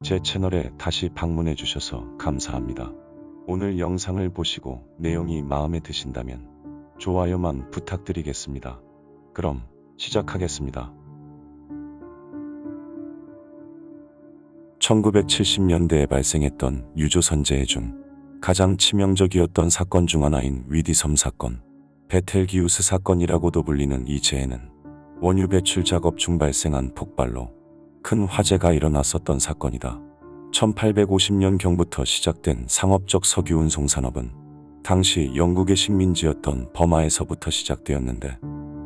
제 채널에 다시 방문해 주셔서 감사합니다. 오늘 영상을 보시고 내용이 마음에 드신다면 좋아요만 부탁드리겠습니다. 그럼 시작하겠습니다. 1970년대에 발생했던 유조선재해 중 가장 치명적이었던 사건 중 하나인 위디섬 사건, 베텔기우스 사건이라고도 불리는 이 재해는 원유 배출 작업 중 발생한 폭발로 큰 화재가 일어났었던 사건이다. 1850년경부터 시작된 상업적 석유 운송 산업은 당시 영국의 식민지였던 버마에서부터 시작되었는데,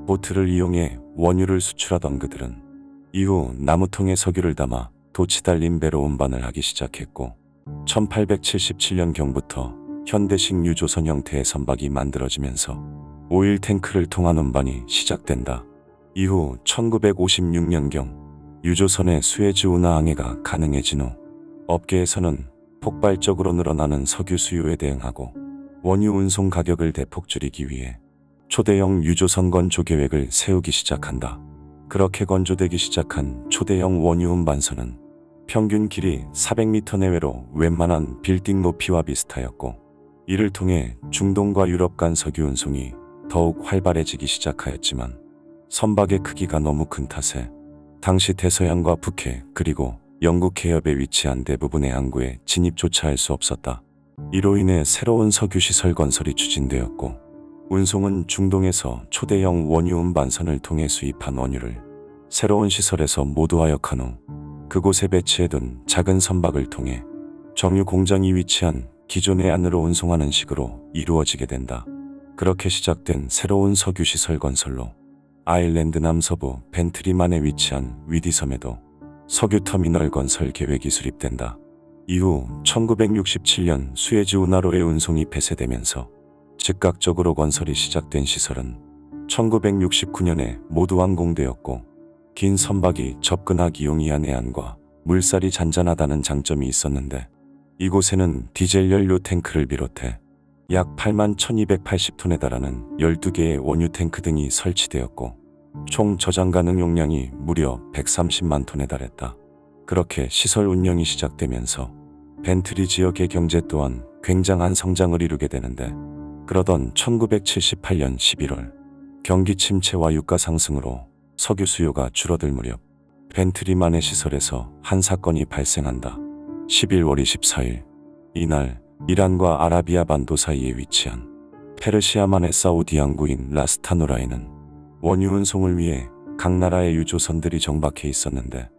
보트를 이용해 원유를 수출하던 그들은 이후 나무통에 석유를 담아 돛이 달린 배로 운반을 하기 시작했고, 1877년경부터 현대식 유조선 형태의 선박이 만들어지면서 오일 탱크를 통한 운반이 시작된다. 이후 1956년경 유조선의 수에즈 운하항해가 가능해진 후 업계에서는 폭발적으로 늘어나는 석유 수요에 대응하고 원유 운송 가격을 대폭 줄이기 위해 초대형 유조선 건조 계획을 세우기 시작한다. 그렇게 건조되기 시작한 초대형 원유 운반선은 평균 길이 400m 내외로 웬만한 빌딩 높이와 비슷하였고, 이를 통해 중동과 유럽 간 석유 운송이 더욱 활발해지기 시작하였지만, 선박의 크기가 너무 큰 탓에 당시 대서양과 북해 그리고 영국 해협에 위치한 대부분의 항구에 진입조차 할 수 없었다. 이로 인해 새로운 석유시설 건설이 추진되었고, 운송은 중동에서 초대형 원유 운반선을 통해 수입한 원유를 새로운 시설에서 모두 하역한 후 그곳에 배치해둔 작은 선박을 통해 정유 공장이 위치한 기존의 안으로 운송하는 식으로 이루어지게 된다. 그렇게 시작된 새로운 석유시설 건설로 아일랜드 남서부 벤트리만에 위치한 위디섬에도 석유터미널 건설 계획이 수립된다. 이후 1967년 수에즈 운하로의 운송이 폐쇄되면서 즉각적으로 건설이 시작된 시설은 1969년에 모두 완공되었고, 긴 선박이 접근하기 용이한 해안과 물살이 잔잔하다는 장점이 있었는데, 이곳에는 디젤 연료 탱크를 비롯해 약 81,280톤에 달하는 12개의 원유 탱크 등이 설치되었고, 총 저장 가능 용량이 무려 130만 톤에 달했다. 그렇게 시설 운영이 시작되면서 벤트리 지역의 경제 또한 굉장한 성장을 이루게 되는데, 그러던 1978년 11월 경기 침체와 유가 상승으로 석유 수요가 줄어들 무렵 벤트리만의 시설에서 한 사건이 발생한다. 11월 24일, 이날 이란과 아라비아 반도 사이에 위치한 페르시아만의 사우디 항구인 라스타누라에는 원유 운송을 위해 각 나라의 유조선들이 정박해 있었는데,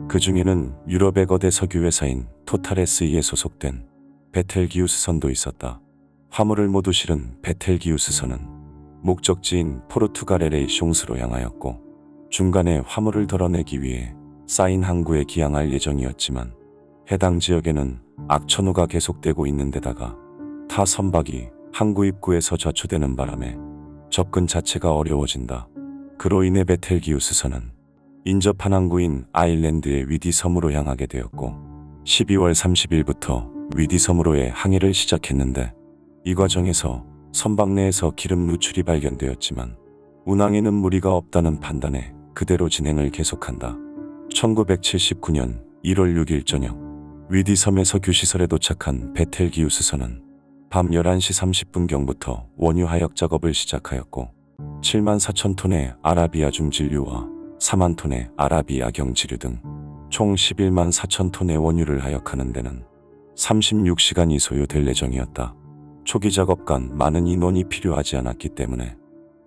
그 중에는 유럽의 거대 석유 회사인 토탈SE에 소속된 베텔기우스선도 있었다. 화물을 모두 실은 베텔기우스선은 목적지인 포르투갈의 레이숑스로 향하였고, 중간에 화물을 덜어내기 위해 사인 항구에 기항할 예정이었지만, 해당 지역에는 악천후가 계속되고 있는 데다가 타 선박이 항구 입구에서 좌초되는 바람에 접근 자체가 어려워진다. 그로 인해 베텔기우스선은 인접한 항구인 아일랜드의 위디섬으로 향하게 되었고, 12월 30일부터 위디섬으로의 항해를 시작했는데, 이 과정에서 선박 내에서 기름 누출이 발견되었지만 운항에는 무리가 없다는 판단에 그대로 진행을 계속한다. 1979년 1월 6일 저녁, 위디섬의 석유시설에 도착한 베텔기우스선은 밤 11시 30분경부터 원유 하역 작업을 시작하였고, 7만 4천 톤의 아라비아 중진류와 4만 톤의 아라비아 경지류 등 총 11만 4천 톤의 원유를 하역하는 데는 36시간이 소요될 예정이었다. 초기 작업간 많은 인원이 필요하지 않았기 때문에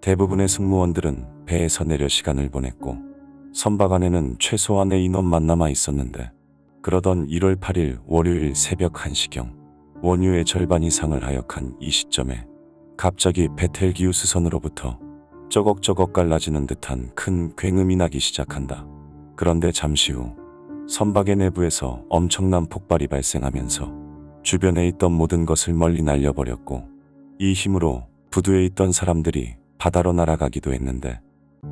대부분의 승무원들은 배에서 내려 시간을 보냈고, 선박 안에는 최소한의 인원만 남아 있었는데, 그러던 1월 8일 월요일 새벽 1시경 원유의 절반 이상을 하역한 이 시점에 갑자기 베텔기우스선으로부터 쩌걱쩌걱 갈라지는 듯한 큰 굉음이 나기 시작한다. 그런데 잠시 후 선박의 내부에서 엄청난 폭발이 발생하면서 주변에 있던 모든 것을 멀리 날려버렸고, 이 힘으로 부두에 있던 사람들이 바다로 날아가기도 했는데,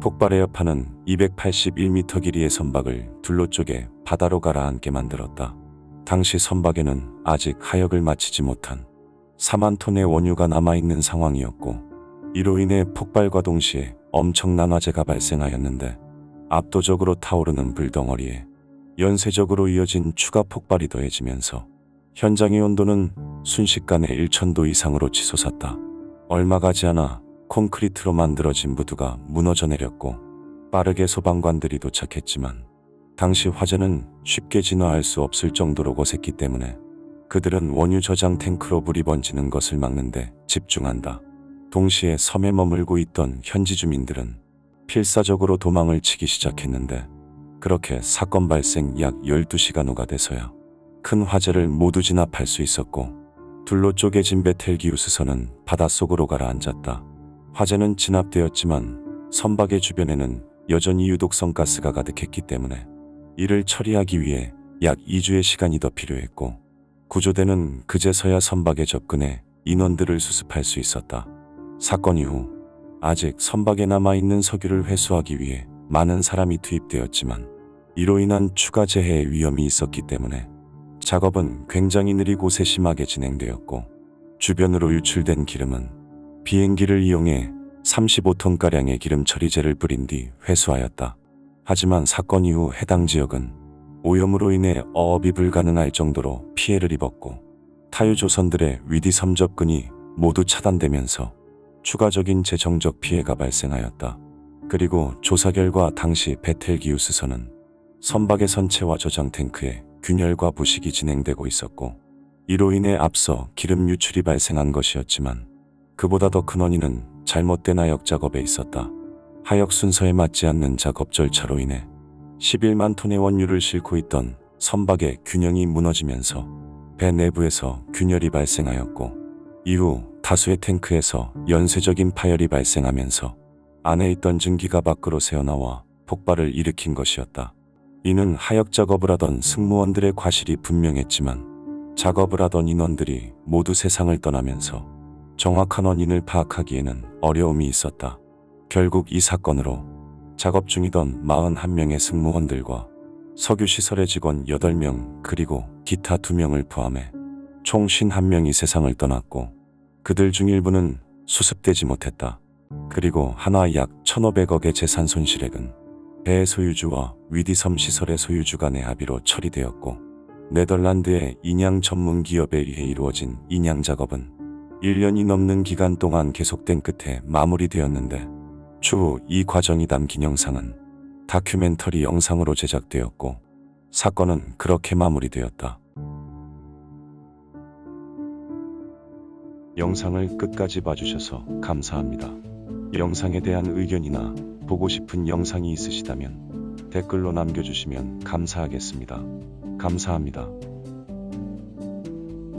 폭발의 여파는 281m 길이의 선박을 둘로 쪼개 바다로 가라앉게 만들었다. 당시 선박에는 아직 하역을 마치지 못한 4만 톤의 원유가 남아있는 상황이었고, 이로 인해 폭발과 동시에 엄청난 화재가 발생하였는데, 압도적으로 타오르는 불덩어리에 연쇄적으로 이어진 추가 폭발이 더해지면서 현장의 온도는 순식간에 1000도 이상으로 치솟았다. 얼마 가지 않아 콘크리트로 만들어진 무드가 무너져 내렸고 빠르게 소방관들이 도착했지만 당시 화재는 쉽게 진화할 수 없을 정도로 거셌기 때문에 그들은 원유 저장 탱크로 불이 번지는 것을 막는데 집중한다. 동시에 섬에 머물고 있던 현지 주민들은 필사적으로 도망을 치기 시작했는데 그렇게 사건 발생 약 12시간 후가 돼서야 큰 화재를 모두 진압할 수 있었고 둘로 쪼개진 베텔기우스선은 바닷속으로 가라앉았다. 화재는 진압되었지만 선박의 주변에는 여전히 유독성 가스가 가득했기 때문에 이를 처리하기 위해 약 2주의 시간이 더 필요했고 구조대는 그제서야 선박에 접근해 인원들을 수습할 수 있었다. 사건 이후 아직 선박에 남아있는 석유를 회수하기 위해 많은 사람이 투입되었지만 이로 인한 추가 재해의 위험이 있었기 때문에 작업은 굉장히 느리고 세심하게 진행되었고 주변으로 유출된 기름은 비행기를 이용해 35톤가량의 기름 처리제를 뿌린 뒤 회수하였다. 하지만 사건 이후 해당 지역은 오염으로 인해 어업이 불가능할 정도로 피해를 입었고 타유 조선들의 위디섬 접근이 모두 차단되면서 추가적인 재정적 피해가 발생하였다. 그리고 조사 결과 당시 베텔기우스선은 선박의 선체와 저장 탱크에 균열과 부식이 진행되고 있었고 이로 인해 앞서 기름 유출이 발생한 것이었지만 그보다 더 큰 원인은 잘못된 하역 작업에 있었다. 하역 순서에 맞지 않는 작업 절차로 인해 11만 톤의 원유를 싣고 있던 선박의 균형이 무너지면서 배 내부에서 균열이 발생하였고 이후 다수의 탱크에서 연쇄적인 파열이 발생하면서 안에 있던 증기가 밖으로 새어나와 폭발을 일으킨 것이었다. 이는 하역 작업을 하던 승무원들의 과실이 분명했지만 작업을 하던 인원들이 모두 세상을 떠나면서 정확한 원인을 파악하기에는 어려움이 있었다. 결국 이 사건으로 작업 중이던 41명의 승무원들과 석유시설의 직원 8명 그리고 기타 2명을 포함해 총 51명이 세상을 떠났고 그들 중 일부는 수습되지 못했다. 그리고 한화 약 1,500억의 재산 손실액은 배의 소유주와 위디섬 시설의 주주 간의 합의로 처리되었고 네덜란드의 인양 전문 기업에 의해 이루어진 인양 작업은 1년이 넘는 기간 동안 계속된 끝에 마무리되었는데 추후 이 과정이 담긴 영상은 다큐멘터리 영상으로 제작되었고 사건은 그렇게 마무리되었다. 영상을 끝까지 봐주셔서 감사합니다. 영상에 대한 의견이나 보고 싶은 영상이 있으시다면 댓글로 남겨주시면 감사하겠습니다. 감사합니다.